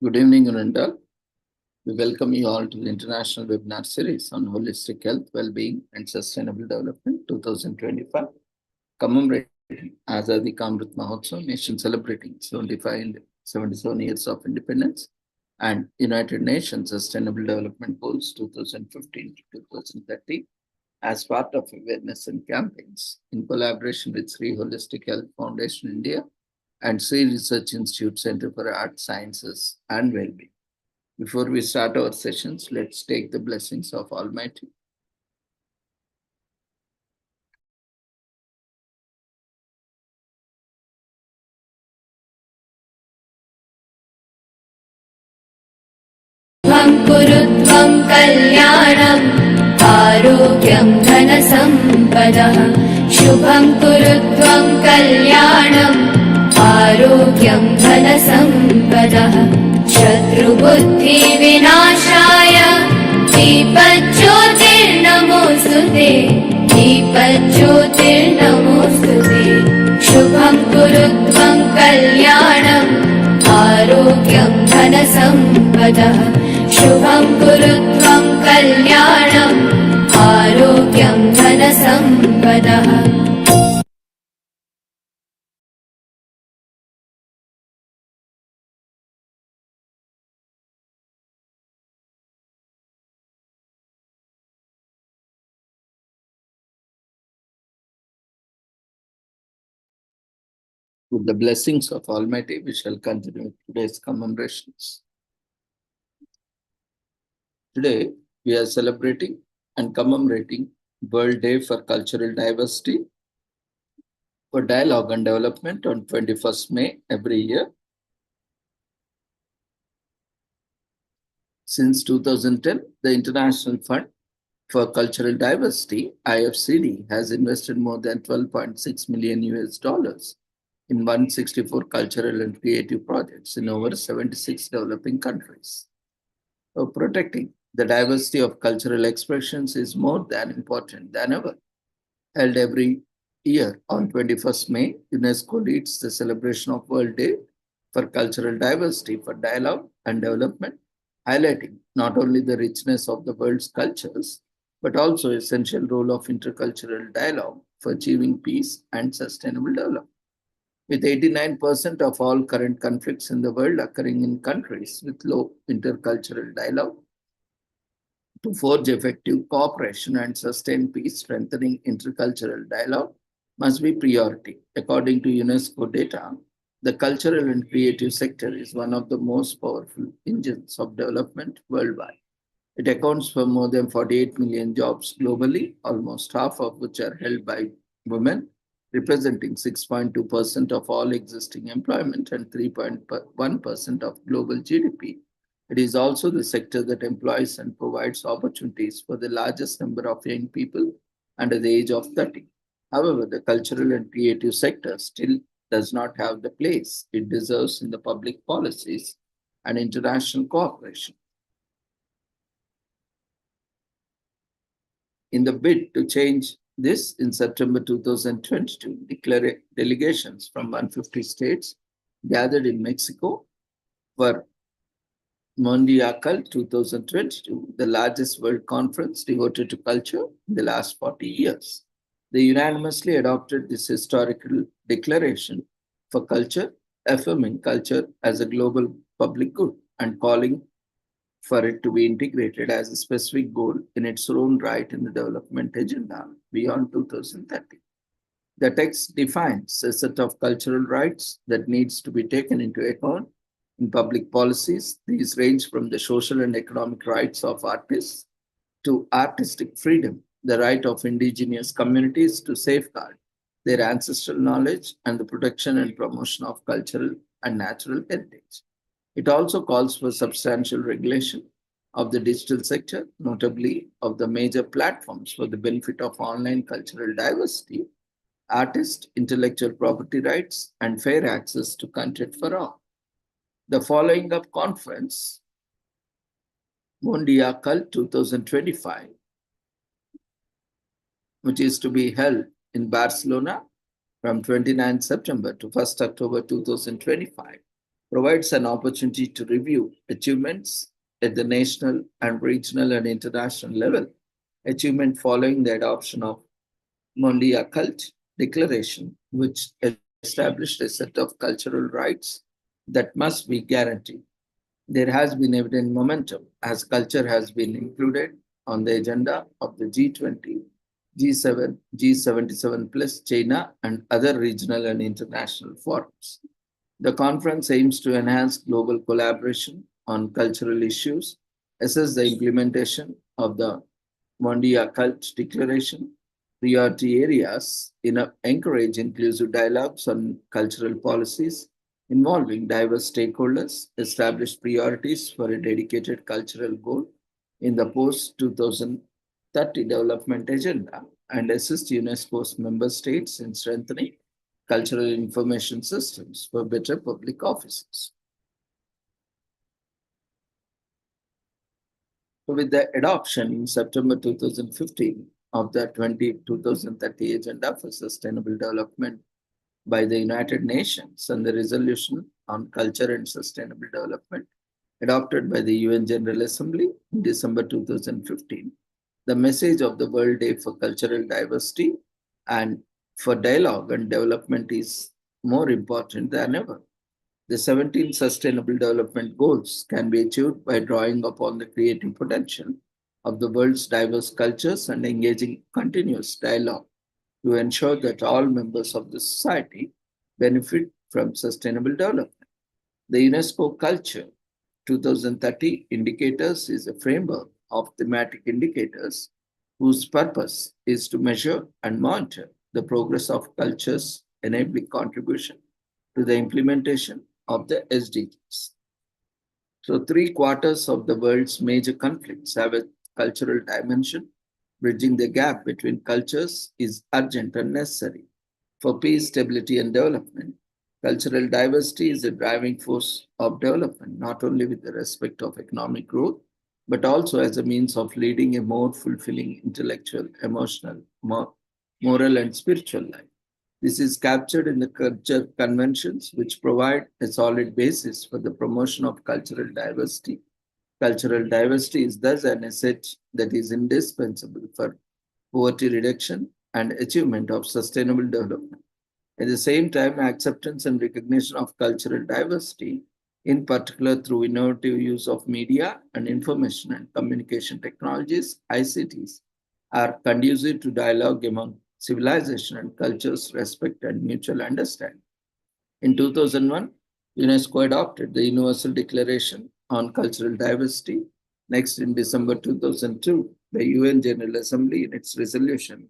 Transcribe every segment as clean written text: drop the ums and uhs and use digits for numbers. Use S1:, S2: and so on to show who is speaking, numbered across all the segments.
S1: Good evening, Ananda. We welcome you all to the International Webinar Series on Holistic Health, Well-being and Sustainable Development 2025, commemorating Azadi Ka Amrit Mahotsav, nation celebrating 75 and 77 years of independence, and United Nations Sustainable Development Goals 2015 to 2030 as part of awareness and campaigns in collaboration with Sri Holistic Health Foundation India and Sri Research Institute Center for Art Sciences and Wellbeing. Before we start our sessions, let's take the blessings of Almighty.
S2: कुरुत्वं कल्याणम् आरोग्यं धनसम्पदः शुभं कुरुत्वं कल्याणम् आरोग्यं धनसम्पदः शत्रुबुद्धिविनाशाय दीपज्योतिर्नमोऽस्तुते दीपज्योतिर्नमोऽस्तुते शुभं कुरुत्वं कल्याणम् आरोग्यं धनसम्पदः शुभं कुरुत्वं कल्याणम् आरोग्यं धनसम्पदः
S1: With the blessings of Almighty, we shall continue today's commemorations. Today, we are celebrating and commemorating World Day for Cultural Diversity for Dialogue and Development on 21st May every year. Since 2010, the International Fund for Cultural Diversity, IFCD, has invested more than 12.6 million US dollars in 164 cultural and creative projects in over 76 developing countries. So protecting the diversity of cultural expressions is more than important than ever. Held every year on 21st May, UNESCO leads the celebration of World Day for Cultural Diversity for Dialogue and Development, highlighting not only the richness of the world's cultures, but also essential role of intercultural dialogue for achieving peace and sustainable development. With 89% of all current conflicts in the world occurring in countries with low intercultural dialogue, to forge effective cooperation and sustain peace, strengthening intercultural dialogue must be priority. According to UNESCO data, the cultural and creative sector is one of the most powerful engines of development worldwide. It accounts for more than 48 million jobs globally, almost half of which are held by women, representing 6.2% of all existing employment and 3.1% of global GDP. It is also the sector that employs and provides opportunities for the largest number of young people under the age of 30. However, the cultural and creative sector still does not have the place it deserves in the public policies and international cooperation. In the bid to change this, in September 2022, delegations from 150 states gathered in Mexico for Mondiacal 2022, the largest world conference devoted to culture in the last 40 years. They unanimously adopted this historical declaration for culture, affirming culture as a global public good and calling for it to be integrated as a specific goal in its own right in the development agenda beyond 2030. The text defines a set of cultural rights that needs to be taken into account in public policies. These range from the social and economic rights of artists to artistic freedom, the right of indigenous communities to safeguard their ancestral knowledge, and the protection and promotion of cultural and natural heritage. It also calls for substantial regulation of the digital sector, notably of the major platforms for the benefit of online cultural diversity, artist, intellectual property rights, and fair access to content for all. The following up conference, Mondiacal 2025, which is to be held in Barcelona from 29 September to 1st October 2025, provides an opportunity to review achievements at the national and regional and international level. Achievement following the adoption of Mondia Cult Declaration, which established a set of cultural rights that must be guaranteed. There has been evident momentum as culture has been included on the agenda of the G20, G7, G77 plus China, and other regional and international forums. The conference aims to enhance global collaboration on cultural issues, assess the implementation of the Mondia Cult Declaration, priority areas, encourage inclusive dialogues on cultural policies involving diverse stakeholders, establish priorities for a dedicated cultural goal in the post 2030 development agenda, and assist UNESCO's member states in strengthening cultural information systems for better public offices. With the adoption in September 2015 of the 2030 Agenda for Sustainable Development by the United Nations and the Resolution on Culture and Sustainable Development adopted by the UN General Assembly in December 2015, the message of the World Day for Cultural Diversity and for Dialogue and Development is more important than ever. The 17 Sustainable Development Goals can be achieved by drawing upon the creative potential of the world's diverse cultures and engaging continuous dialogue to ensure that all members of the society benefit from sustainable development. The UNESCO Culture 2030 Indicators is a framework of thematic indicators whose purpose is to measure and monitor the progress of culture's enabling contribution to the implementation of the SDGs. So, three-quarters of the world's major conflicts have a cultural dimension. Bridging the gap between cultures is urgent and necessary for peace, stability, and development. Cultural diversity is a driving force of development, not only with the respect of economic growth, but also as a means of leading a more fulfilling intellectual, emotional, moral, and spiritual life. This is captured in the culture conventions, which provide a solid basis for the promotion of cultural diversity. Cultural diversity is thus an asset that is indispensable for poverty reduction and achievement of sustainable development. At the same time, acceptance and recognition of cultural diversity, in particular through innovative use of media and information and communication technologies, ICTs, are conducive to dialogue among civilization and cultures, respect and mutual understanding. In 2001, UNESCO adopted the Universal Declaration on Cultural Diversity. Next, in December 2002, the UN General Assembly, in its resolution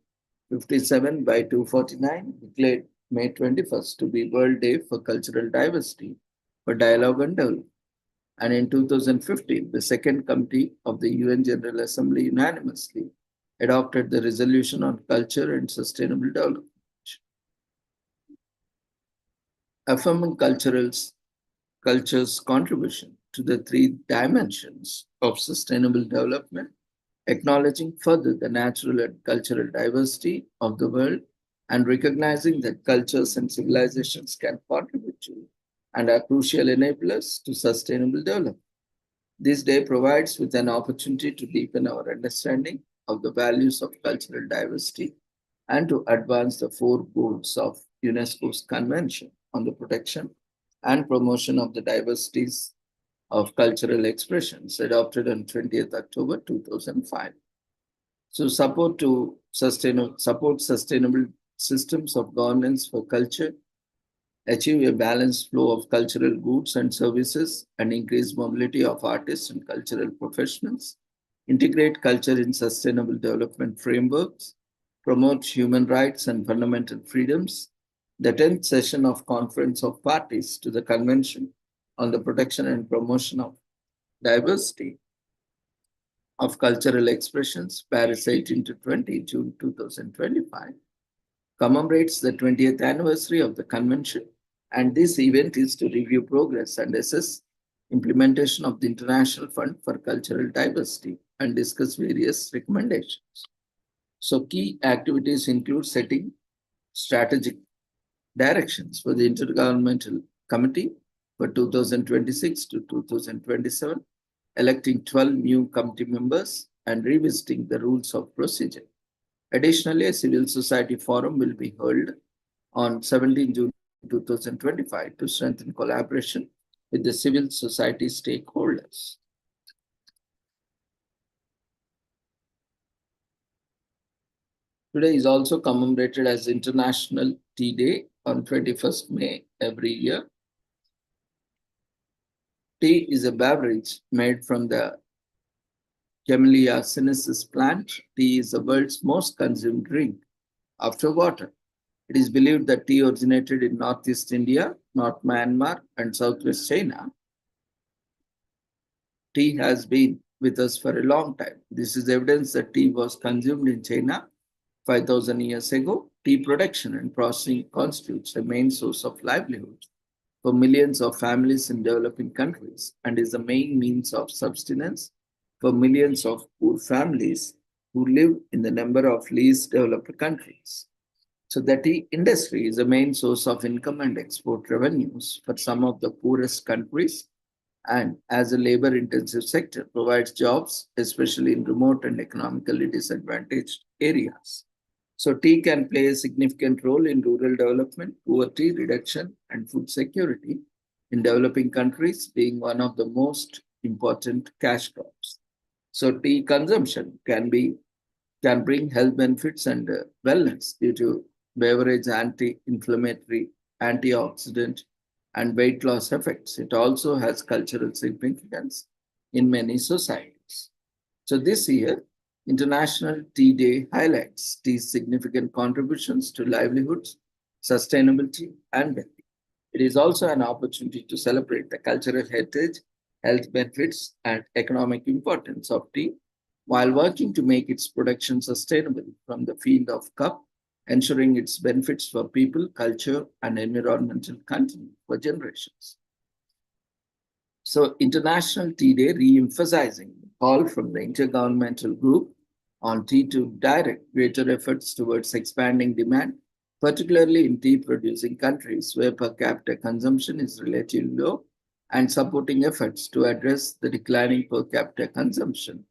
S1: 57 by 249, declared May 21st to be World Day for Cultural Diversity for Dialogue and Development. And in 2015, the Second Committee of the UN General Assembly unanimously adopted the resolution on culture and sustainable development. Affirming culture's contribution to the three dimensions of sustainable development, acknowledging further the natural and cultural diversity of the world, and recognizing that cultures and civilizations can contribute to and are crucial enablers to sustainable development. This day provides with an opportunity to deepen our understanding of the values of cultural diversity and to advance the four goals of UNESCO's Convention on the Protection and Promotion of the Diversities of Cultural Expressions, adopted on 20th October 2005. So, support sustainable systems of governance for culture, achieve a balanced flow of cultural goods and services, and increase mobility of artists and cultural professionals, integrate culture in sustainable development frameworks, promote human rights and fundamental freedoms. The 10th session of Conference of Parties to the Convention on the Protection and Promotion of Diversity of Cultural Expressions, Paris 18 to 20, June 2025, commemorates the 20th anniversary of the Convention, and this event is to review progress and assess implementation of the International Fund for Cultural Diversity and discuss various recommendations. So, key activities include setting strategic directions for the Intergovernmental Committee for 2026 to 2027, electing 12 new committee members and revisiting the rules of procedure. Additionally, a civil society forum will be held on 17 June 2025 to strengthen collaboration with the civil society stakeholders. Today is also commemorated as International Tea Day on 21st May every year. Tea is a beverage made from the Camellia sinensis plant. Tea is the world's most consumed drink after water. It is believed that tea originated in Northeast India, North Myanmar, and Southwest China. Tea has been with us for a long time. This is evidence that tea was consumed in China 5,000 years ago. Tea production and processing constitutes a main source of livelihood for millions of families in developing countries and is the main means of subsistence for millions of poor families who live in the number of least developed countries. So the tea industry is the main source of income and export revenues for some of the poorest countries, and as a labor-intensive sector provides jobs, especially in remote and economically disadvantaged areas. So tea can play a significant role in rural development, poverty reduction, and food security in developing countries, being one of the most important cash crops. So tea consumption can bring health benefits and wellness due to beverage anti-inflammatory, antioxidant, and weight loss effects. It also has cultural significance in many societies. So this year, International Tea Day highlights tea's significant contributions to livelihoods, sustainability, and well-being. It is also an opportunity to celebrate the cultural heritage, health benefits, and economic importance of tea while working to make its production sustainable from the field of cup, ensuring its benefits for people, culture, and environmental continue for generations. So, International Tea Day re-emphasizing the call from the Intergovernmental Group on tea to direct greater efforts towards expanding demand, particularly in tea-producing countries where per capita consumption is relatively low, and supporting efforts to address the declining per capita consumption.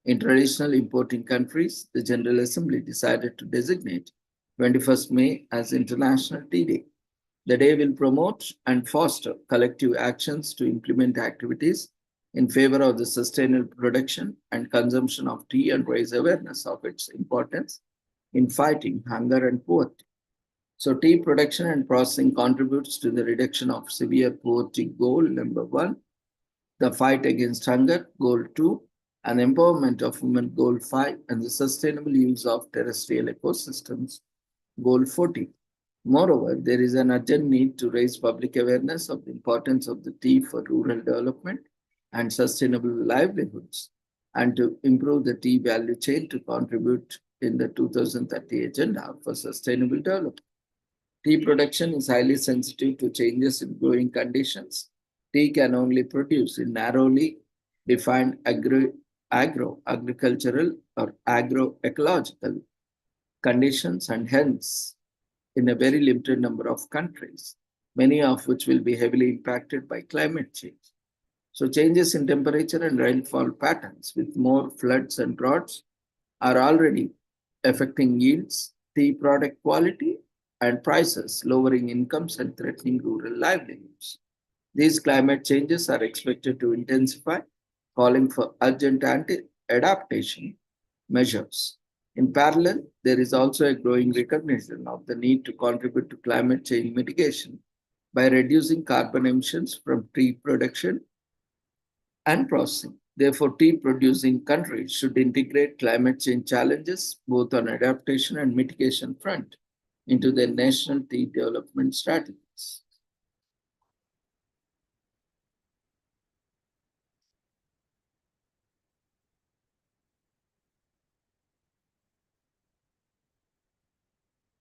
S1: In traditional importing countries, the General Assembly decided to designate 21st May as International Tea Day. The day will promote and foster collective actions to implement activities in favor of the sustainable production and consumption of tea and raise awareness of its importance in fighting hunger and poverty. So tea production and processing contributes to the reduction of severe poverty goal number 1, the fight against hunger goal 2, and empowerment of women goal 5, and the sustainable use of terrestrial ecosystems goal 14. Moreover, there is an urgent need to raise public awareness of the importance of the tea for rural development and sustainable livelihoods, and to improve the tea value chain to contribute in the 2030 agenda for sustainable development. Tea production is highly sensitive to changes in growing conditions. Tea can only produce in narrowly defined agricultural or agroecological conditions, and hence in a very limited number of countries, many of which will be heavily impacted by climate change. So changes in temperature and rainfall patterns with more floods and droughts are already affecting yields, tea product quality, and prices, lowering incomes and threatening rural livelihoods. These climate changes are expected to intensify, calling for urgent anti-adaptation measures. In parallel, there is also a growing recognition of the need to contribute to climate change mitigation by reducing carbon emissions from tea production and processing. Therefore, tea producing countries should integrate climate change challenges, both on adaptation and mitigation front, into their national tea development strategies.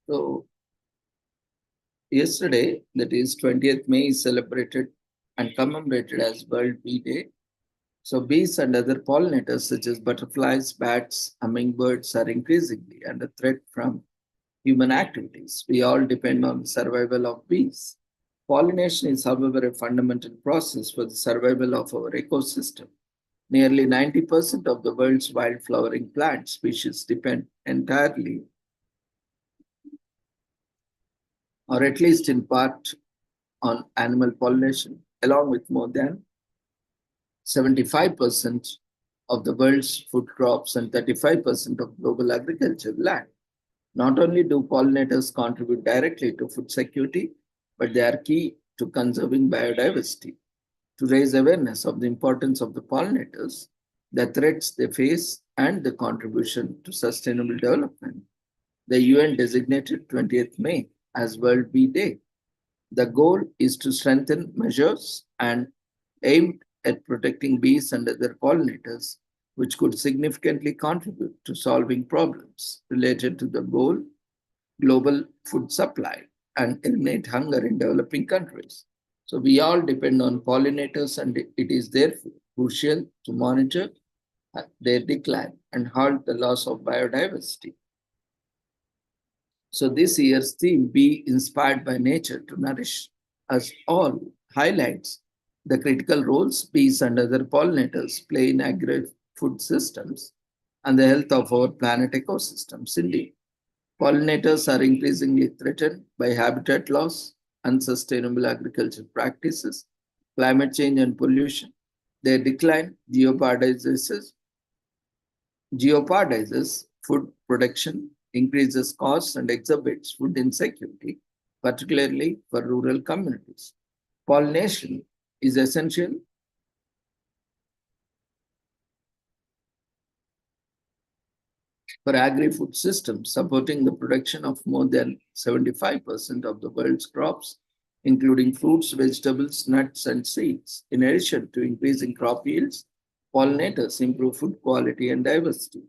S1: So, yesterday, that is 20th May, is celebrated and commemorated as World Bee Day. So bees and other pollinators such as butterflies, bats, hummingbirds are increasingly under threat from human activities. We all depend on the survival of bees. Pollination is, however, a fundamental process for the survival of our ecosystem. Nearly 90% of the world's wild-flowering plant species depend entirely, or at least in part, on animal pollination, along with more than 75% of the world's food crops and 35% of global agricultural land. Not only do pollinators contribute directly to food security, but they are key to conserving biodiversity. To raise awareness of the importance of the pollinators, the threats they face, and the contribution to sustainable development, the UN designated 20th May as World Bee Day. The goal is to strengthen measures and aimed at protecting bees and other pollinators, which could significantly contribute to solving problems related to the global food supply and eliminate hunger in developing countries. So we all depend on pollinators, and it is therefore crucial to monitor their decline and halt the loss of biodiversity. So this year's theme, Be Inspired by Nature to Nourish Us All, highlights the critical roles bees and other pollinators play in agri-food systems and the health of our planet ecosystems. Indeed, pollinators are increasingly threatened by habitat loss, unsustainable agricultural practices, climate change, and pollution. Their decline jeopardizes food production, increases costs, and exacerbates food insecurity, particularly for rural communities. Pollination is essential for agri-food systems, supporting the production of more than 75% of the world's crops, including fruits, vegetables, nuts, and seeds. In addition to increasing crop yields, pollinators improve food quality and diversity.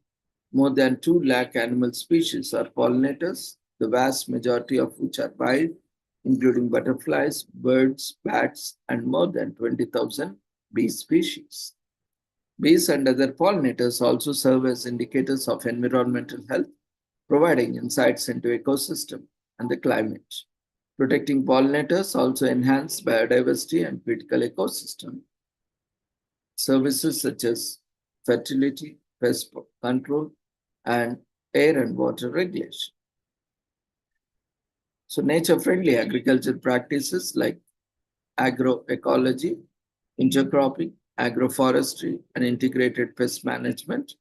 S1: More than 2 lakh animal species are pollinators, the vast majority of which are wild, including butterflies, birds, bats, and more than 20,000 bee species. Bees and other pollinators also serve as indicators of environmental health, providing insights into ecosystem and the climate. Protecting pollinators also enhance biodiversity and critical ecosystem services such as fertility, pest control, and air and water regulation. So nature-friendly agriculture practices like agroecology, intercropping, agroforestry, and integrated pest management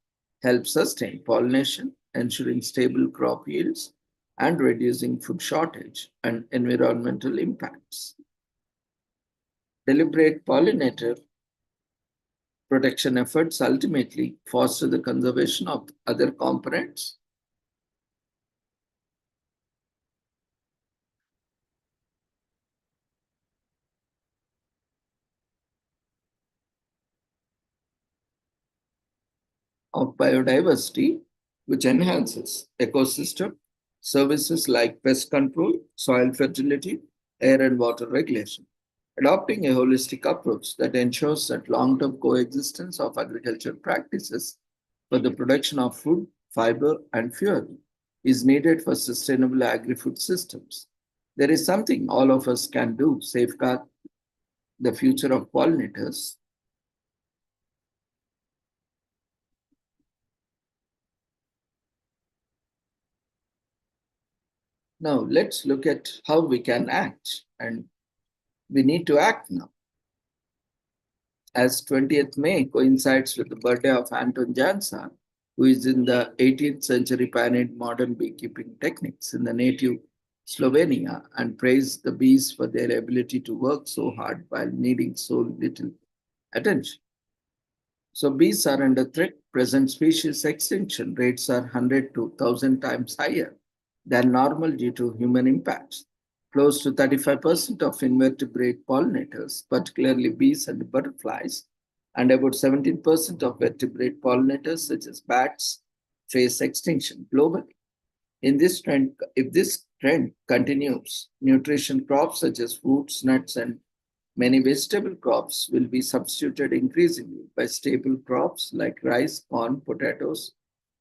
S1: help sustain pollination, ensuring stable crop yields and reducing food shortage and environmental impacts. Deliberate pollinator protection efforts ultimately foster the conservation of other components of biodiversity, which enhances ecosystem services like pest control, soil fertility, air and water regulation. Adopting a holistic approach that ensures that long-term coexistence of agricultural practices for the production of food, fiber, and fuel is needed for sustainable agri-food systems. There is something all of us can do to safeguard the future of pollinators. Now, let's look at how we can act, and we need to act now. As 20th May coincides with the birthday of Anton Jansa, who is in the 18th century pioneered modern beekeeping techniques in the native Slovenia and praised the bees for their ability to work so hard while needing so little attention. So bees are under threat. Present species extinction rates are 100 to 1,000 times higher than normal due to human impacts. Close to 35% of invertebrate pollinators, particularly bees and butterflies, and about 17% of vertebrate pollinators, such as bats, face extinction globally. If this trend continues, nutrition crops such as fruits, nuts, and many vegetable crops will be substituted increasingly by staple crops like rice, corn, potatoes,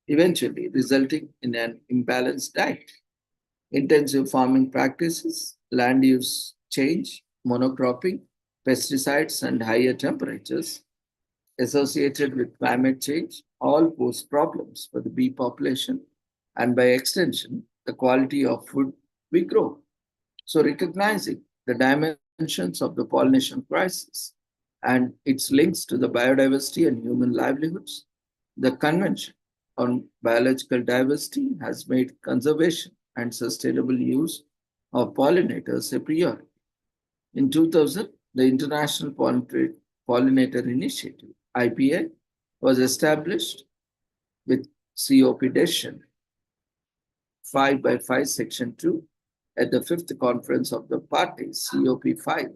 S1: eventually resulting in an imbalanced diet. Intensive farming practices, land use change, monocropping, pesticides, and higher temperatures associated with climate change all pose problems for the bee population and, by extension, the quality of food we grow. So, recognizing the dimensions of the pollination crisis and its links to the biodiversity and human livelihoods, the Convention on Biological Diversity has made conservation and sustainable use of pollinators a priority. In 2000, the International Pollinator Initiative, IPI, was established with COP Decision 5 by 5 Section 2 at the fifth conference of the parties, COP5,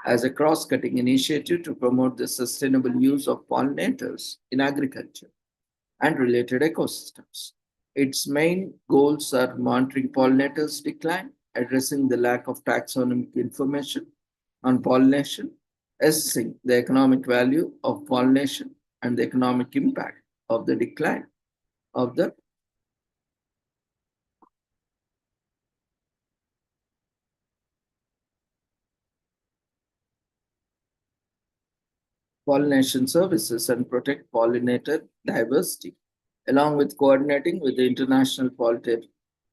S1: as a cross cutting initiative to promote the sustainable use of pollinators in agriculture and related ecosystems. Its main goals are monitoring pollinators' decline, addressing the lack of taxonomic information on pollination, assessing the economic value of pollination and the economic impact of the decline of the pollination services and protect pollinator diversity, along with coordinating with the International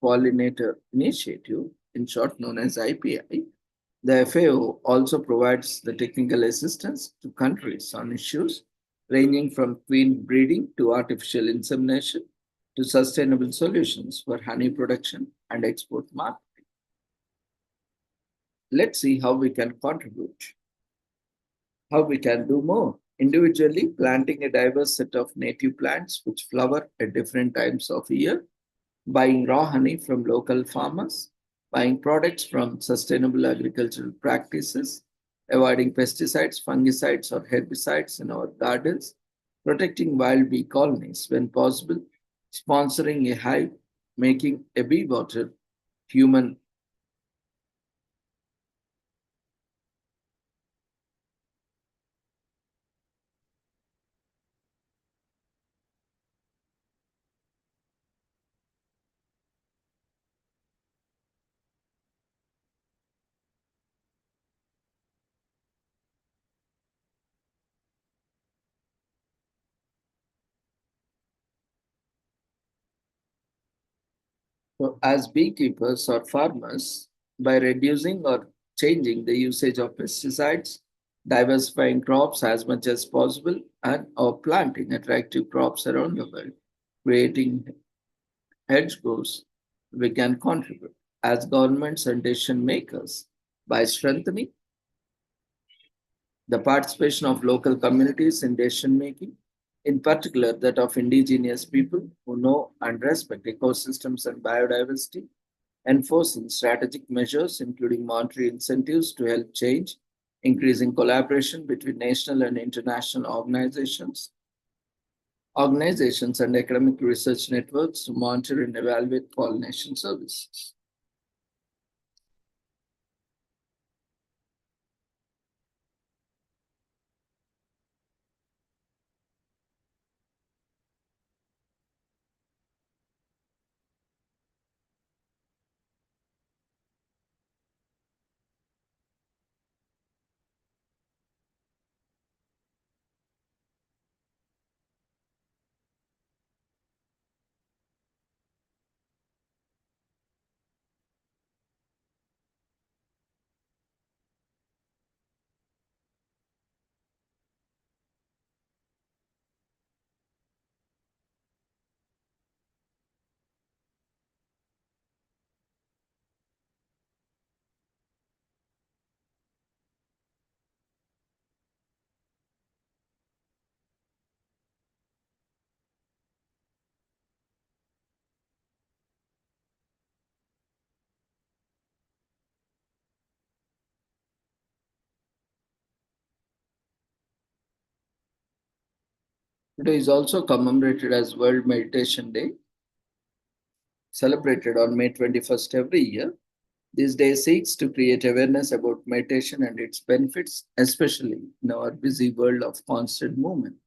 S1: Pollinator Initiative, in short known as IPI. The FAO also provides the technical assistance to countries on issues ranging from queen breeding to artificial insemination to sustainable solutions for honey production and export marketing. Let's see how we can contribute, how we can do more. Individually, planting a diverse set of native plants which flower at different times of year, buying raw honey from local farmers, buying products from sustainable agricultural practices, avoiding pesticides, fungicides, or herbicides in our gardens, protecting wild bee colonies when possible, sponsoring a hive, making a bee water human. So, as beekeepers or farmers, by reducing or changing the usage of pesticides, diversifying crops as much as possible, and or planting attractive crops around the world, creating hedgerows, we can contribute as governments and decision makers by strengthening the participation of local communities in decision making, in particular that of indigenous people who know and respect ecosystems and biodiversity, enforcing strategic measures, including monetary incentives to help change, increasing collaboration between national and international organizations and academic research networks to monitor and evaluate pollination services. Today is also commemorated as World Meditation Day, celebrated on May 21st every year. This day seeks to create awareness about meditation and its benefits, especially in our busy world of constant movement.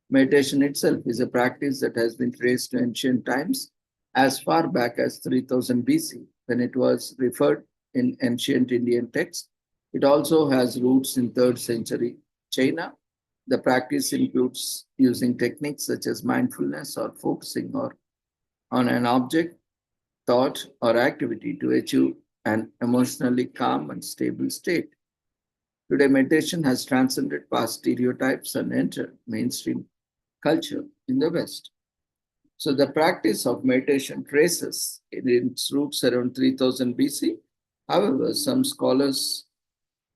S1: Meditation itself is a practice that has been traced to ancient times as far back as 3000 BC, when it was referred in ancient Indian texts It also has roots in 3rd century China. The practice includes using techniques such as mindfulness or focusing or on an object, thought, or activity to achieve an emotionally calm and stable state. Today, meditation has transcended past stereotypes and entered mainstream culture in the West. So, the practice of meditation traces in its roots around 3000 BC. However, some scholars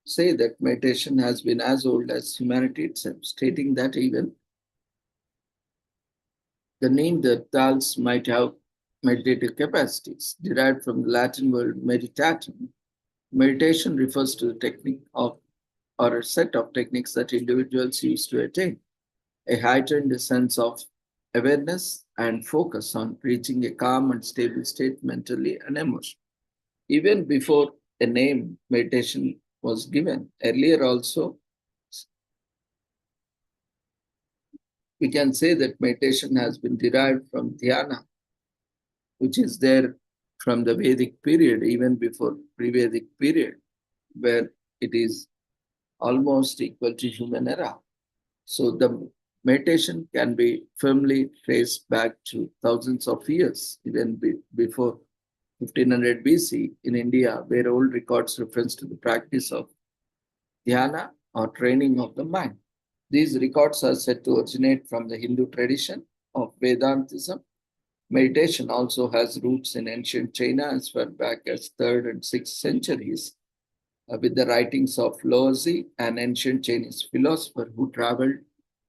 S1: say that meditation has been as old as humanity itself, stating that even the Neanderthals might have meditative capacities. Derived from the Latin word meditatum, meditation refers to the technique of or a set of techniques that individuals use to attain a heightened sense of awareness and focus on reaching a calm and stable state mentally and emotionally. Even before a name meditation was given, earlier also, we can say that meditation has been derived from dhyana, which is there from the Vedic period, even before pre-Vedic period, where it is almost equal to human era. So the meditation can be firmly traced back to thousands of years, even before 1500 BC in India, where old records reference to the practice of dhyana or training of the mind. These records are said to originate from the Hindu tradition of Vedantism. Meditation also has roots in ancient China as far back as 3rd and 6th centuries, with the writings of Laozi, an ancient Chinese philosopher who traveled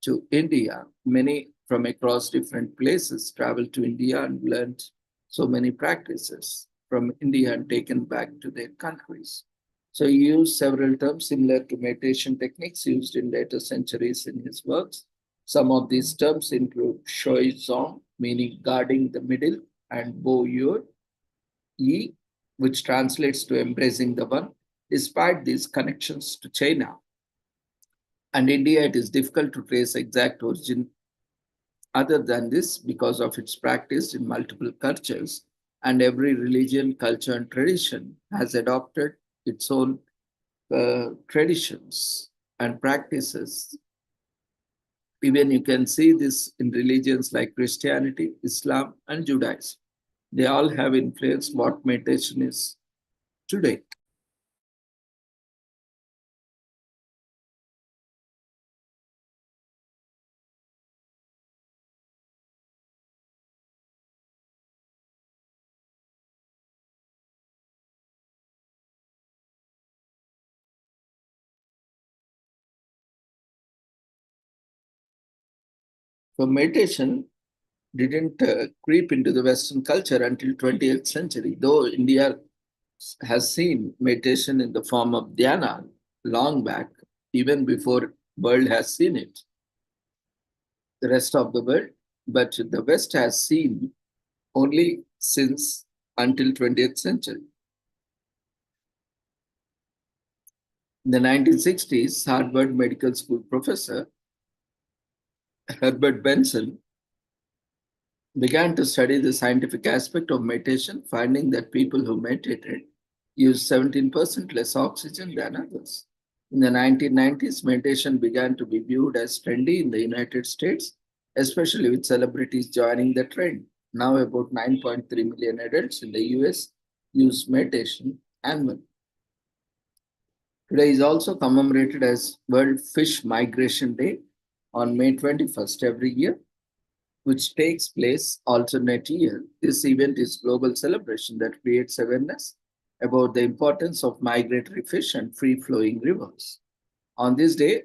S1: to India. Many from across different places traveled to India and learned so many practices from India and taken back to their countries. So he used several terms similar to meditation techniques used in later centuries in his works. Some of these terms include Shui Zong, meaning guarding the middle, and Bo Yur, Yi, which translates to embracing the one. Despite these connections to China and India, it is difficult to trace exact origin other than this because of its practice in multiple cultures, and every religion, culture, and tradition has adopted its own traditions and practices. Even you can see this in religions like Christianity, Islam, and Judaism. They all have influenced what meditation is today. So meditation didn't creep into the Western culture until 20th century, though India has seen meditation in the form of dhyana long back, even before world has seen it, the rest of the world. But the West has seen only since until 20th century. In the 1960s, Harvard Medical School professor Herbert Benson began to study the scientific aspect of meditation, finding that people who meditated used 17% less oxygen than others. In the 1990s, meditation began to be viewed as trendy in the United States, especially with celebrities joining the trend. Now, about 9.3 million adults in the US use meditation annually. Today is also commemorated as World Fish Migration Day on May 21st every year, which takes place alternate year. This event is global celebration that creates awareness about the importance of migratory fish and free-flowing rivers. On this day,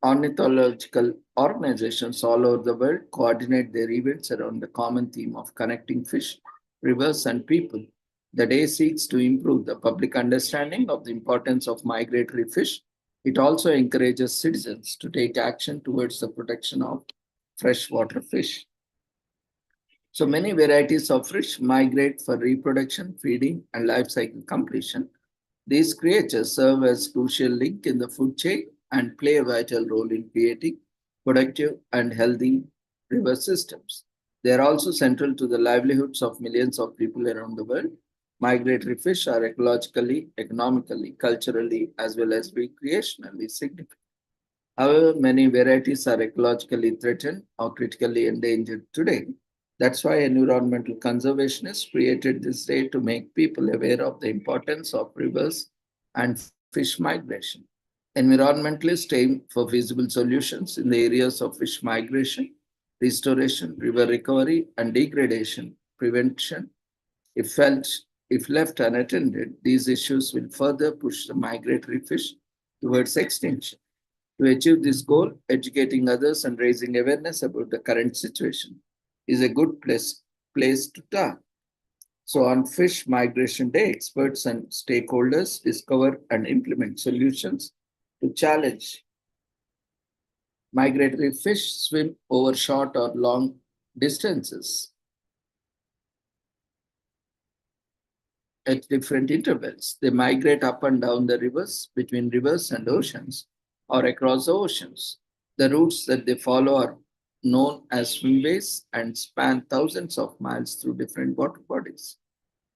S1: ornithological organizations all over the world coordinate their events around the common theme of connecting fish, rivers, and people. The day seeks to improve the public understanding of the importance of migratory fish. It also encourages citizens to take action towards the protection of freshwater fish. So many varieties of fish migrate for reproduction, feeding, and life cycle completion. These creatures serve as crucial link in the food chain and play a vital role in creating productive and healthy river systems. They are also central to the livelihoods of millions of people around the world. Migratory fish are ecologically, economically, culturally, as well as recreationally significant. However, many varieties are ecologically threatened or critically endangered today. That's why environmental conservationists created this day to make people aware of the importance of rivers and fish migration. Environmentalists aim for feasible solutions in the areas of fish migration, restoration, river recovery, and degradation prevention. If, felt, if left unattended, these issues will further push the migratory fish towards extinction. To achieve this goal, educating others and raising awareness about the current situation is a good place to start. So, on Fish Migration Day, experts and stakeholders discover and implement solutions to challenge migratory fish swim over short or long distances at different intervals. They migrate up and down the rivers, between rivers and oceans, or across the oceans. The routes that they follow are known as swimways and span thousands of miles through different water bodies.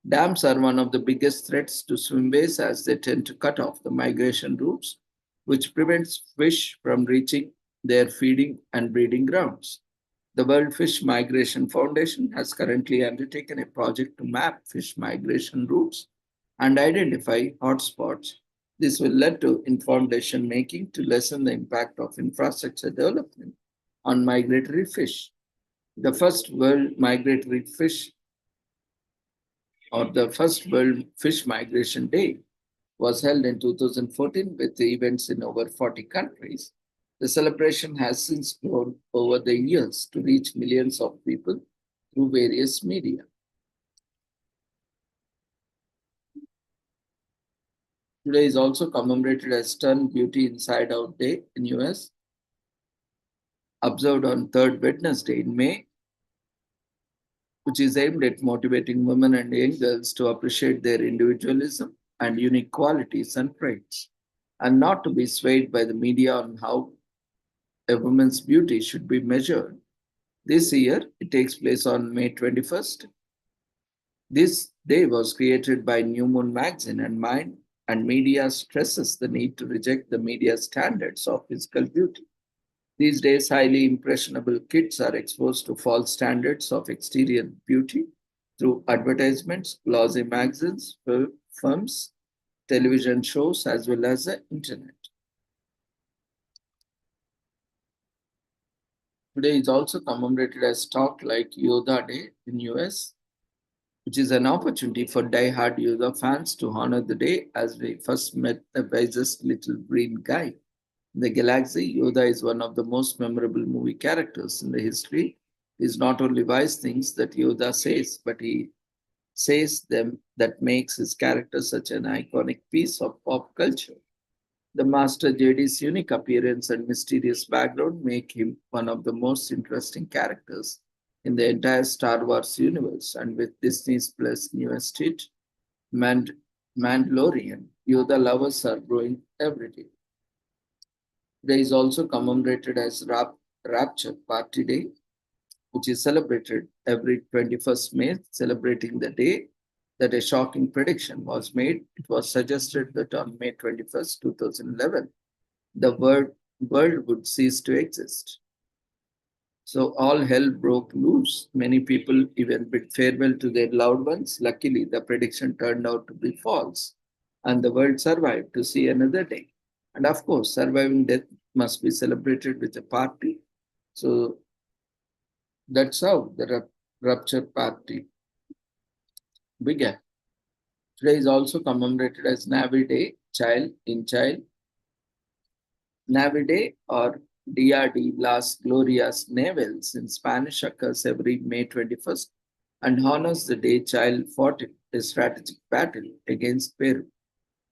S1: Dams are one of the biggest threats to swimways as they tend to cut off the migration routes, which prevents fish from reaching their feeding and breeding grounds. The World Fish Migration Foundation has currently undertaken a project to map fish migration routes and identify hotspots. This will lead to informed decision making to lessen the impact of infrastructure development on migratory fish. The first World Migratory Fish or the first World Fish Migration Day was held in 2014 with events in over 40 countries. The celebration has since grown over the years to reach millions of people through various media. Today is also commemorated as Stern Beauty Inside Out Day in US, observed on third Wednesday in May, which is aimed at motivating women and young girls to appreciate their individualism and unique qualities and traits, and not to be swayed by the media on how a woman's beauty should be measured. This year, it takes place on May 21st. This day was created by New Moon magazine and Mind, and media stresses the need to reject the media standards of physical beauty. These days, highly impressionable kids are exposed to false standards of exterior beauty through advertisements, glossy magazines, films, television shows, as well as the internet. Today is also commemorated as Talk Like Yoda Day in US, which is an opportunity for die-hard Yoda fans to honor the day as we first met the wisest little green guy. In the galaxy, Yoda is one of the most memorable movie characters in the history. He's not only wise things that Yoda says, but he says them that makes his character such an iconic piece of pop culture. The Master Jedi's unique appearance and mysterious background make him one of the most interesting characters in the entire Star Wars universe. And with Disney's Plus newest hit, Mandalorian, Yoda lovers are growing every day. Today is also commemorated as Rapture Party Day, which is celebrated every 21st May, celebrating the day that a shocking prediction was made. It was suggested that on May 21st, 2011, the world would cease to exist. So all hell broke loose. Many people even bid farewell to their loved ones. Luckily, the prediction turned out to be false, and the world survived to see another day. And of course, surviving death must be celebrated with a party. So that's how the rupture party began. Today is also commemorated as Navy Day, Child. Navy Day or Dia de las Glorias Navales in Spanish occurs every May 21st and honors the day child fought a strategic battle against Peru.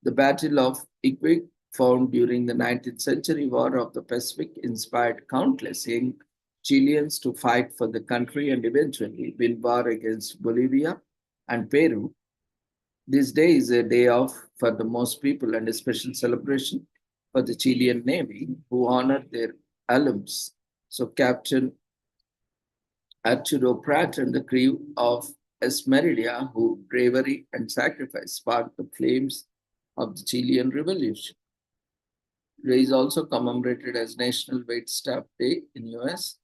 S1: The Battle of Iquique, found during the 19th century War of the Pacific, inspired countless young Chileans to fight for the country and eventually win war against Bolivia and Peru. This day is a day off for the most people and a special celebration for the Chilean Navy who honor their alums. So Captain Arturo Prat and the crew of Esmeralda, whose bravery and sacrifice sparked the flames of the Chilean Revolution. Today is also commemorated as National Waitstaff Day in US.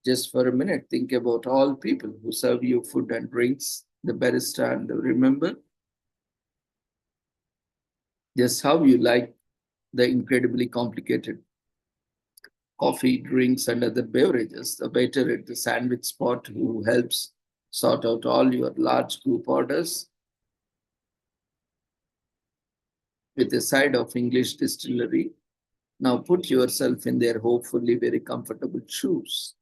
S1: Just for a minute, think about all people who serve you food and drinks, the barista, and remember just how you like the incredibly complicated coffee, drinks, and other beverages, the waiter at the sandwich spot who helps sort out all your large group orders with a side of English distillery. Now put yourself in their hopefully very comfortable shoes.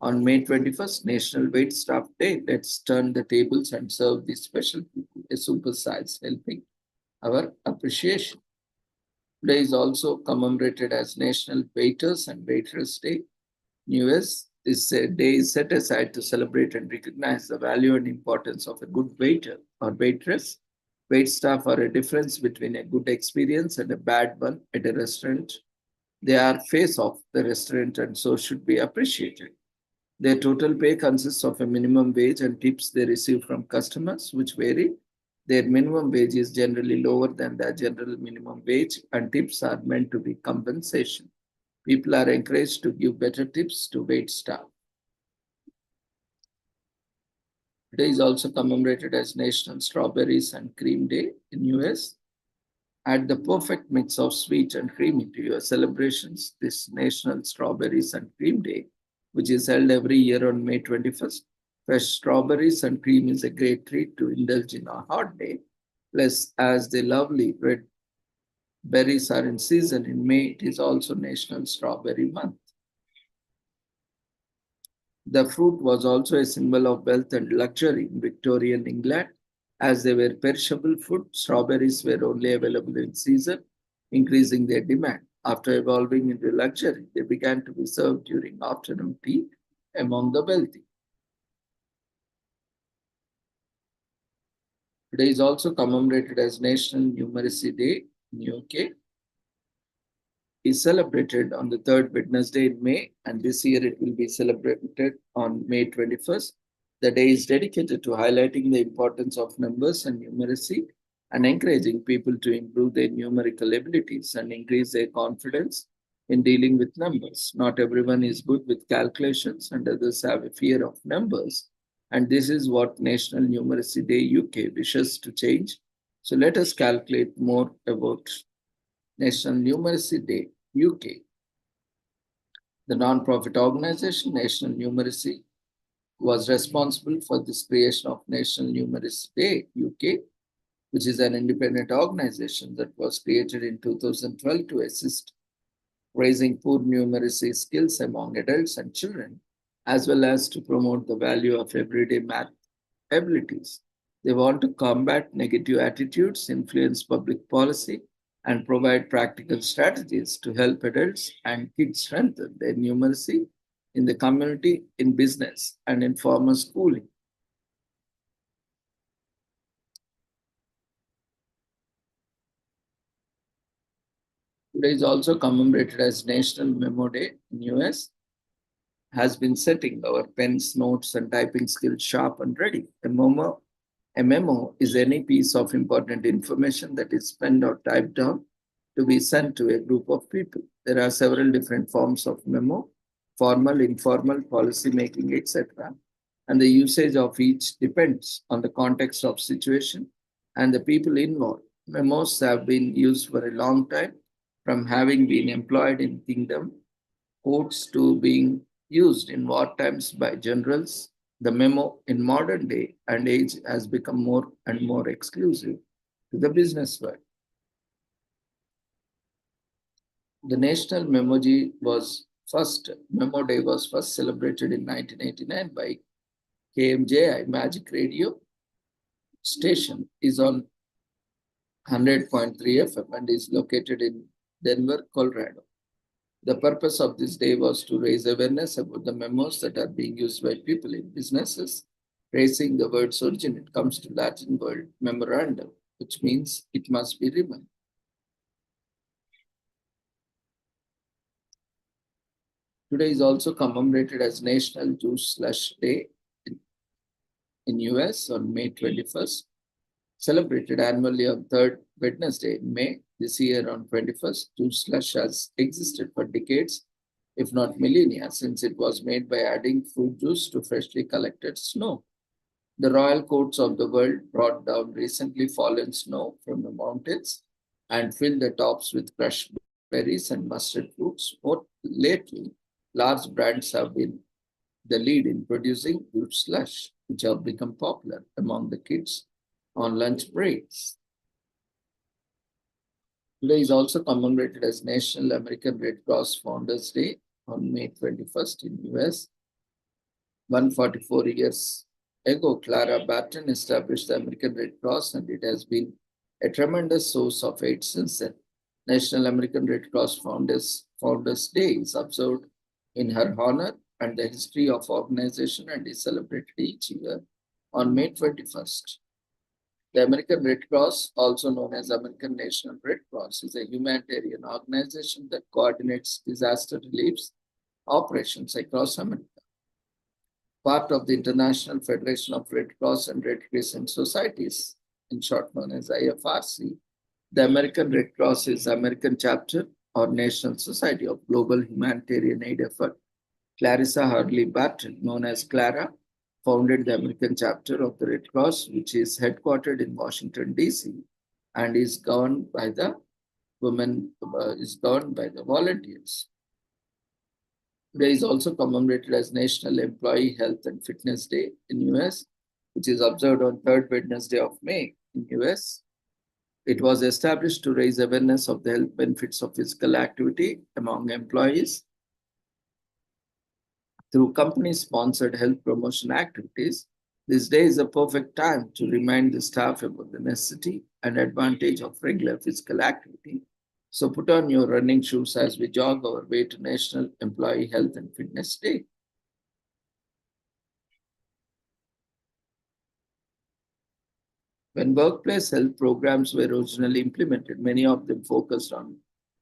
S1: On May 21st, National Waitstaff Day, let's turn the tables and serve these special people a supersize helping our appreciation. Today is also commemorated as National Waiters and Waitress Day. In US, this day is set aside to celebrate and recognize the value and importance of a good waiter or waitress. Waitstaff are a difference between a good experience and a bad one at a restaurant. They are face of the restaurant and so should be appreciated. Their total pay consists of a minimum wage and tips they receive from customers, which vary. Their minimum wage is generally lower than the general minimum wage, and tips are meant to be compensation. People are encouraged to give better tips to wait staff. Today is also commemorated as National Strawberries and Cream Day in US. Add the perfect mix of sweet and creamy to your celebrations. This National Strawberries and Cream Day, which is held every year on May 21st. Fresh strawberries and cream is a great treat to indulge in a hot day. Plus, as the lovely red berries are in season in May, it is also National Strawberry Month. The fruit was also a symbol of wealth and luxury in Victorian England. As they were perishable food, strawberries were only available in season, increasing their demand. After evolving into luxury, they began to be served during afternoon tea among the wealthy. Today is also commemorated as National Numeracy Day in UK. Is celebrated on the third Wednesday in May, and this year it will be celebrated on May 21st. The day is dedicated to highlighting the importance of numbers and numeracy and encouraging people to improve their numerical abilities and increase their confidence in dealing with numbers. Not everyone is good with calculations, and others have a fear of numbers. And this is what National Numeracy Day UK wishes to change. So let us calculate more about National Numeracy Day UK. The non-profit organization National Numeracy was responsible for this creation of National Numeracy Day UK, which is an independent organization that was created in 2012 to assist raising poor numeracy skills among adults and children, as well as to promote the value of everyday math abilities. They want to combat negative attitudes, influence public policy, and provide practical strategies to help adults and kids strengthen their numeracy in the community, in business, and in formal schooling. Today is also commemorated as National Memo Day in US, has been setting our pens, notes, and typing skills sharp and ready. A memo is any piece of important information that is penned or typed down to be sent to a group of people. There are several different forms of memo, formal, informal, policy making, etc. And the usage of each depends on the context of situation and the people involved. Memos have been used for a long time, from having been employed in kingdom courts to being used in war times by generals. The memo in modern day and age has become more and more exclusive to the business world. The National Memo Day was first celebrated in 1989 by KMJI Magic Radio station is on 100.3 FM and is located in Denver, Colorado. The purpose of this day was to raise awareness about the memos that are being used by people in businesses. Tracing the word's origin, it comes to Latin word memorandum, which means it must be remembered. Today is also commemorated as National Juice Slush Day in US on May 21st, celebrated annually on third Wednesday in May. This year on 21st, juice slush has existed for decades, if not millennia, since it was made by adding fruit juice to freshly collected snow. The royal courts of the world brought down recently fallen snow from the mountains and filled the tops with crushed berries and mustard fruits. More lately, large brands have been the lead in producing fruit slush, which have become popular among the kids on lunch breaks. Today is also commemorated as National American Red Cross Founders Day on May 21st in US. 144 years ago, Clara Barton established the American Red Cross, and it has been a tremendous source of aid since then. National American Red Cross Founders Day is observed in her honor, and the history of organization and is celebrated each year on May 21st. The American Red Cross, also known as American National Red Cross, is a humanitarian organization that coordinates disaster relief operations across America. Part of the International Federation of Red Cross and Red Crescent Societies, in short known as IFRC, the American Red Cross is the American chapter or National Society of Global Humanitarian Aid Effort. Clarissa Hurley Barton, known as Clara, founded the American chapter of the Red Cross, which is headquartered in Washington, D.C., and is governed by the volunteers. Today is also commemorated as National Employee Health and Fitness Day in US, which is observed on third Wednesday of May in US. It was established to raise awareness of the health benefits of physical activity among employees through company-sponsored health promotion activities. This day is a perfect time to remind the staff about the necessity and advantage of regular physical activity. So put on your running shoes as we jog our way to National Employee Health and Fitness Day. When workplace health programs were originally implemented, many of them focused on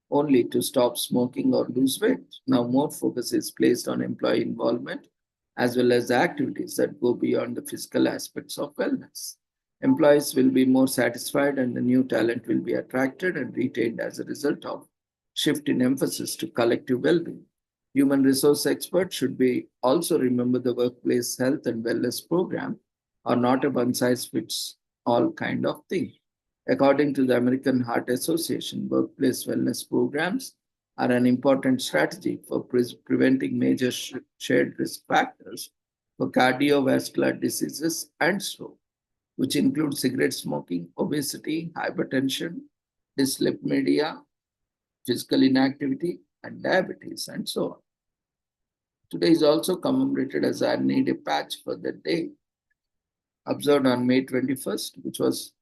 S1: only to stop smoking or lose weight. Now more focus is placed on employee involvement as well as the activities that go beyond the physical aspects of wellness. Employees will be more satisfied and the new talent will be attracted and retained as a result of shift in emphasis to collective well-being. Human resource experts should be also remember the workplace health and wellness program are not a one-size-fits-all kind of thing. According to the American Heart Association, workplace wellness programs are an important strategy for preventing major shared risk factors for cardiovascular diseases and stroke, which include cigarette smoking, obesity, hypertension, dyslipidemia, physical inactivity, and diabetes, and so on. Today is also commemorated as I Need a Patch for the Day, observed on May 21st, which was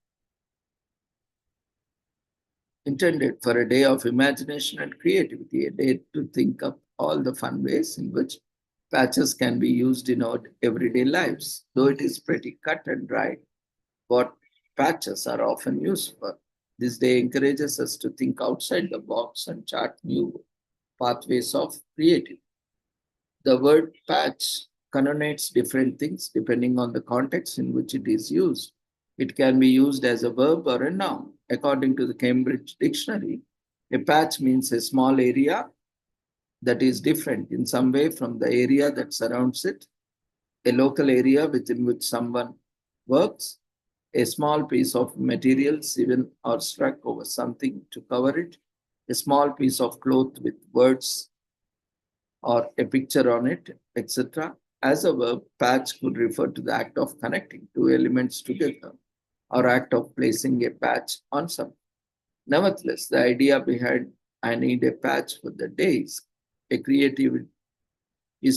S1: intended for a day of imagination and creativity, a day to think up all the fun ways in which patches can be used in our everyday lives. Though it is pretty cut and dry, what patches are often used for. This day encourages us to think outside the box and chart new pathways of creativity. The word patch connotates different things depending on the context in which it is used. It can be used as a verb or a noun. According to the Cambridge Dictionary, a patch means a small area that is different in some way from the area that surrounds it, a local area within which someone works, a small piece of material sewn or struck over something to cover it, a small piece of cloth with words or a picture on it, etc. As a verb, patch could refer to the act of connecting two elements together or act of placing a patch on something. Nevertheless, the idea behind I need a patch for the day is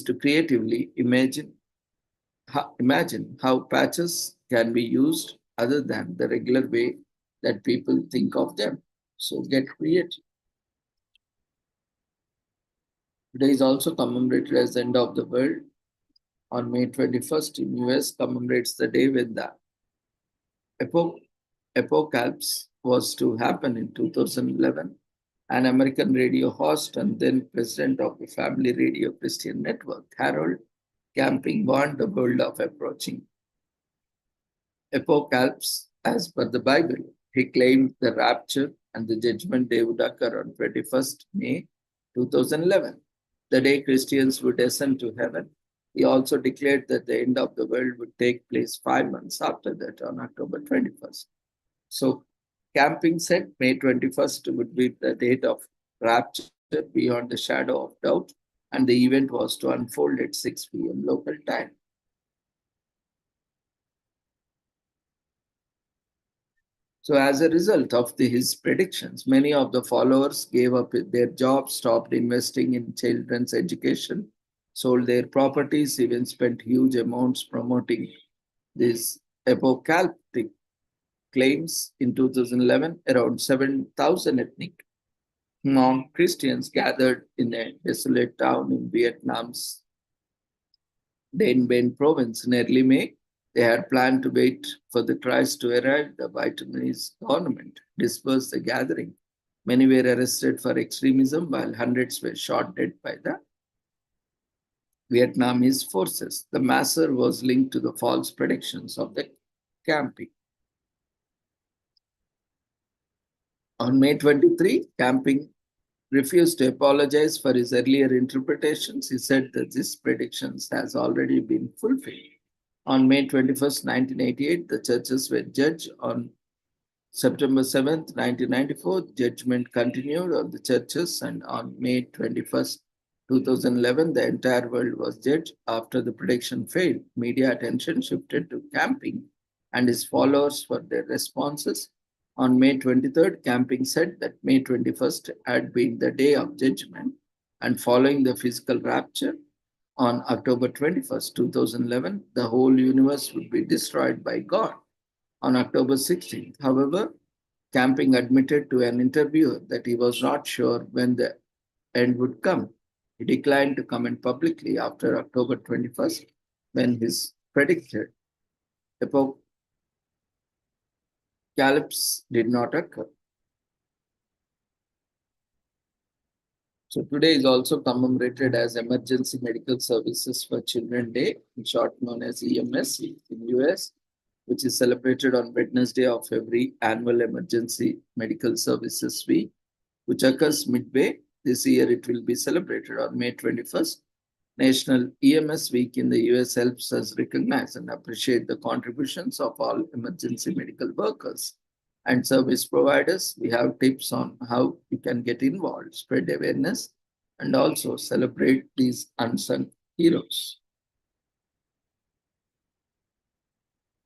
S1: to creatively imagine how patches can be used other than the regular way that people think of them. So get creative. Today is also commemorated as the end of the world. On May 21st in US commemorates the day when the apocalypse was to happen in 2011. An American radio host and then president of the Family Radio Christian Network, Harold Camping, warned the world of approaching Apocalypse, as per the Bible. He claimed the rapture and the judgment day would occur on 21st May 2011, the day Christians would ascend to heaven. He also declared that the end of the world would take place 5 months after that on October 21st. So, camping said May 21st would be the date of rapture beyond the shadow of doubt, and the event was to unfold at 6 p.m. local time. So, as a result of his predictions, many of the followers gave up their jobs, stopped investing in children's education, sold their properties, even spent huge amounts promoting these apocalyptic claims. In 2011, around 7,000 ethnic Hmong Christians gathered in a desolate town in Vietnam's Dien Bien province in early May. They had planned to wait for the Christ to arrive. The Vietnamese government dispersed the gathering. Many were arrested for extremism, while hundreds were shot dead by the Vietnamese forces. The massacre was linked to the false predictions of the camping. On May 23, Camping refused to apologize for his earlier interpretations. He said that this predictions has already been fulfilled. On May 21st, 1988, the churches were judged. On September 7th, 1994, judgment continued on the churches, and on May 21st, 2011, the entire world was judged. After the prediction failed, media attention shifted to Camping and his followers for their responses. On May 23rd, Camping said that May 21st had been the day of judgment, and following the physical rapture, on October 21st, 2011, the whole universe would be destroyed by God. On October 16th, however, Camping admitted to an interviewer that he was not sure when the end would come. He declined to comment publicly after October 21st, when his predicted apocalypse did not occur. So today is also commemorated as Emergency Medical Services for Children Day, in short known as EMS in US, which is celebrated on Wednesday of every annual Emergency Medical Services Week, which occurs midway. This year it will be celebrated on May 21st. National EMS Week in the US helps us recognize and appreciate the contributions of all emergency medical workers and service providers. We have tips on how you can get involved, spread awareness, and also celebrate these unsung heroes.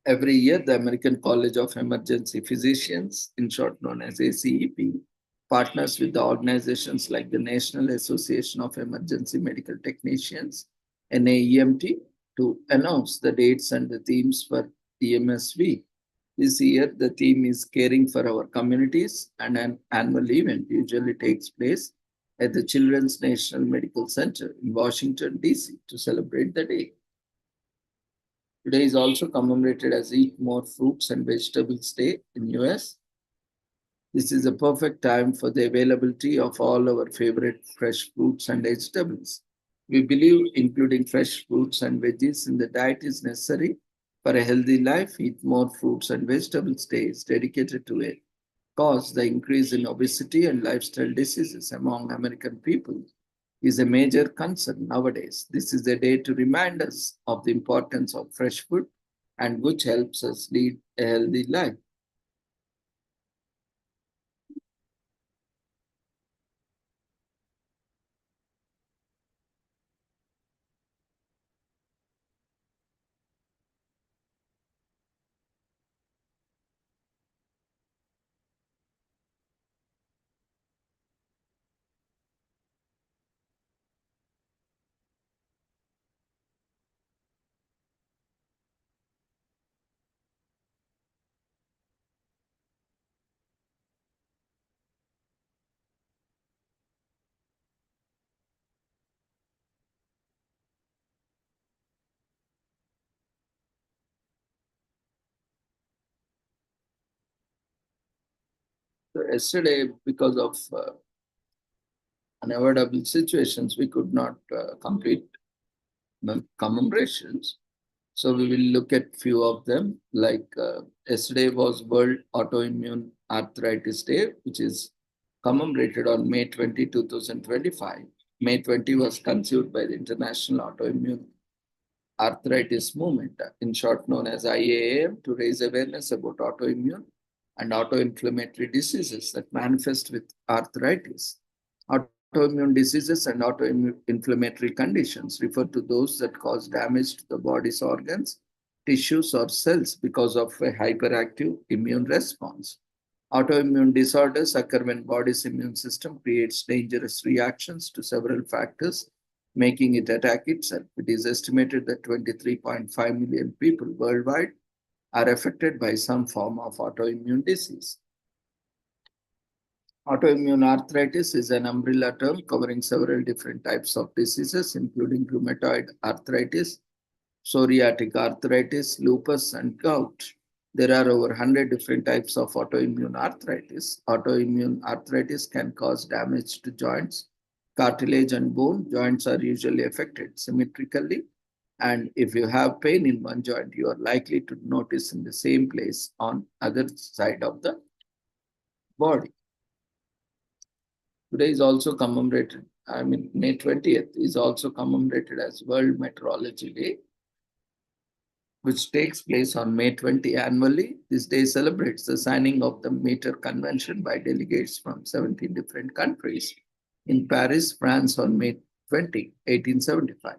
S1: Every year, the American College of Emergency Physicians, in short known as ACEP, partners with the organizations like the National Association of Emergency Medical Technicians, NAEMT, to announce the dates and the themes for EMS Week. This year, the theme is Caring for Our Communities, and an annual event usually takes place at the Children's National Medical Center in Washington, D.C. to celebrate the day. Today is also commemorated as Eat More Fruits and Vegetables Day in US. This is a perfect time for the availability of all our favorite fresh fruits and vegetables. We believe including fresh fruits and veggies in the diet is necessary for a healthy life. Eat More Fruits and Vegetables Day is dedicated to it. Cause the increase in obesity and lifestyle diseases among American people is a major concern nowadays. This is a day to remind us of the importance of fresh food and which helps us lead a healthy life. So yesterday, because of unavoidable situations, we could not complete the commemorations. So we will look at few of them. Like yesterday was World Autoimmune Arthritis Day, which is commemorated on May 20, 2025. May 20 was conceived by the International Autoimmune Arthritis Movement, in short known as IAAM, to raise awareness about autoimmune and autoinflammatory diseases that manifest with arthritis. Autoimmune diseases and autoinflammatory conditions refer to those that cause damage to the body's organs, tissues, or cells because of a hyperactive immune response. Autoimmune disorders occur when body's immune system creates dangerous reactions to several factors, making it attack itself. It is estimated that 23.5 million people worldwide are affected by some form of autoimmune disease. Autoimmune arthritis is an umbrella term covering several different types of diseases, including rheumatoid arthritis, psoriatic arthritis, lupus, and gout. There are over 100 different types of autoimmune arthritis. Autoimmune arthritis can cause damage to joints, cartilage, and bone. Joints are usually affected symmetrically, and if you have pain in one joint, you are likely to notice in the same place on other side of the body. Today is also commemorated, May 20th is also commemorated as World Meteorology Day, which takes place on May 20 annually. This day celebrates the signing of the Meter Convention by delegates from 17 different countries in Paris, France on May 20, 1875.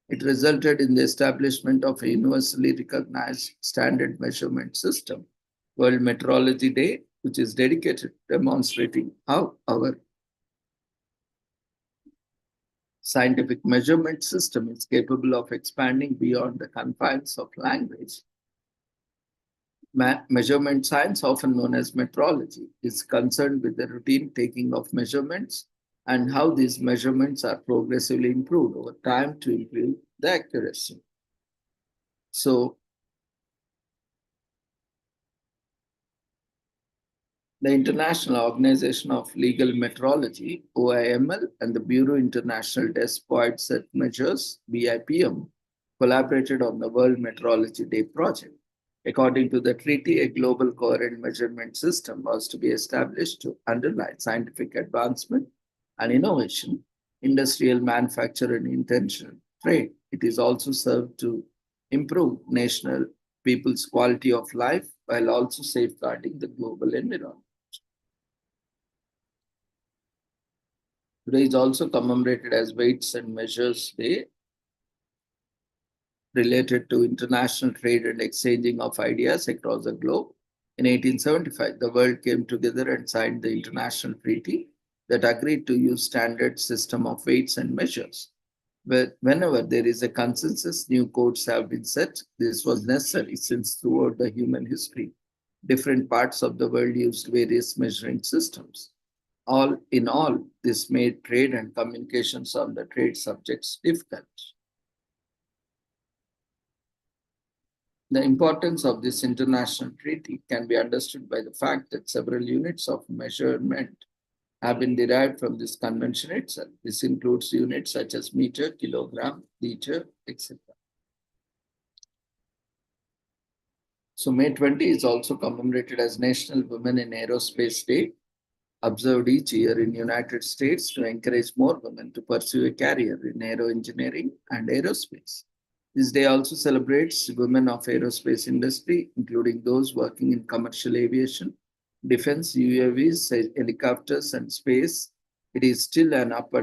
S1: It resulted in the establishment of a universally recognized standard measurement system, World Meteorology Day, which is dedicated to demonstrating how our scientific measurement system is capable of expanding beyond the confines of language. Measurement science, often known as metrology, is concerned with the routine taking of measurements and how these measurements are progressively improved over time to improve the accuracy. So, the International Organization of Legal Metrology, OIML, and the Bureau International des Poids et Mesures, BIPM, collaborated on the World Meteorology Day project. According to the treaty, a global coherent measurement system was to be established to underline scientific advancement and innovation, industrial manufacture, and intentional trade. It is also served to improve national people's quality of life while also safeguarding the global environment. Today is also commemorated as Weights and Measures Day, related to international trade and exchanging of ideas across the globe. In 1875, the world came together and signed the international treaty that agreed to use standard system of weights and measures. Whenever there is a consensus, new codes have been set. This was necessary since throughout the human history, different parts of the world used various measuring systems. All in all, this made trade and communications on the trade subjects difficult. The importance of this international treaty can be understood by the fact that several units of measurement have been derived from this convention itself. This includes units such as meter, kilogram, liter, etc. So May 20 is also commemorated as National Women in Aerospace Day, observed each year in United States to encourage more women to pursue a career in aero engineering and aerospace. This day also celebrates women of aerospace industry, including those working in commercial aviation, defense, UAVs, helicopters, and space. It is still an up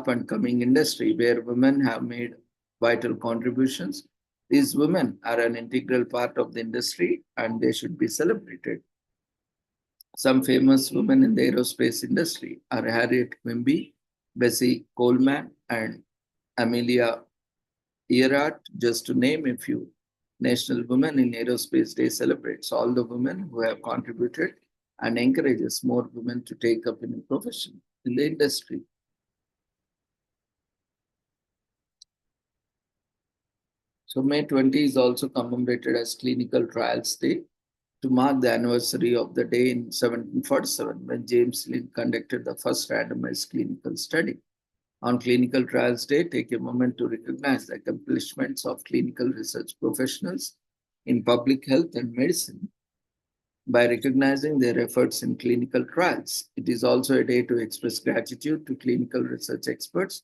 S1: and coming industry where women have made vital contributions. These women are an integral part of the industry and they should be celebrated. Some famous women in the aerospace industry are Harriet Quimby, Bessie Coleman, and Amelia Earhart, just to name a few. National Women in Aerospace Day celebrates all the women who have contributed and encourages more women to take up in a profession in the industry. So May 20 is also commemorated as Clinical Trials Day to mark the anniversary of the day in 1747 when James Lind conducted the first randomized clinical study. On Clinical Trials Day, take a moment to recognize the accomplishments of clinical research professionals in public health and medicine by recognizing their efforts in clinical trials. It is also a day to express gratitude to clinical research experts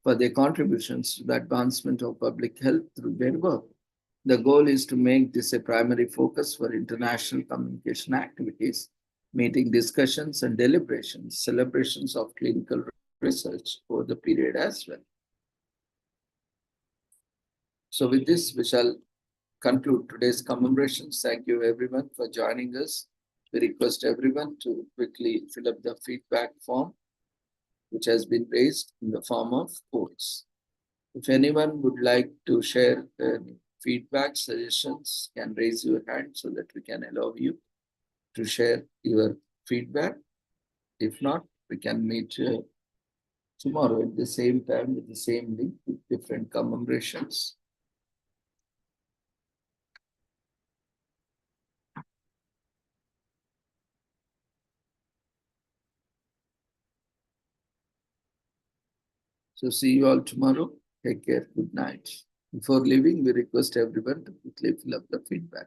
S1: for their contributions to the advancement of public health through their work. The goal is to make this a primary focus for international communication activities, meeting discussions and deliberations, celebrations of clinical research over the period as well. So with this, we shall conclude today's commemorations. Thank you everyone for joining us. We request everyone to quickly fill up the feedback form, which has been raised in the form of votes. If anyone would like to share feedback, suggestions, can raise your hand so that we can allow you to share your feedback. If not, we can meet tomorrow at the same time with the same link with different commemorations. So see you all tomorrow. Take care. Good night. Before leaving, we request everyone to quickly fill up the feedback.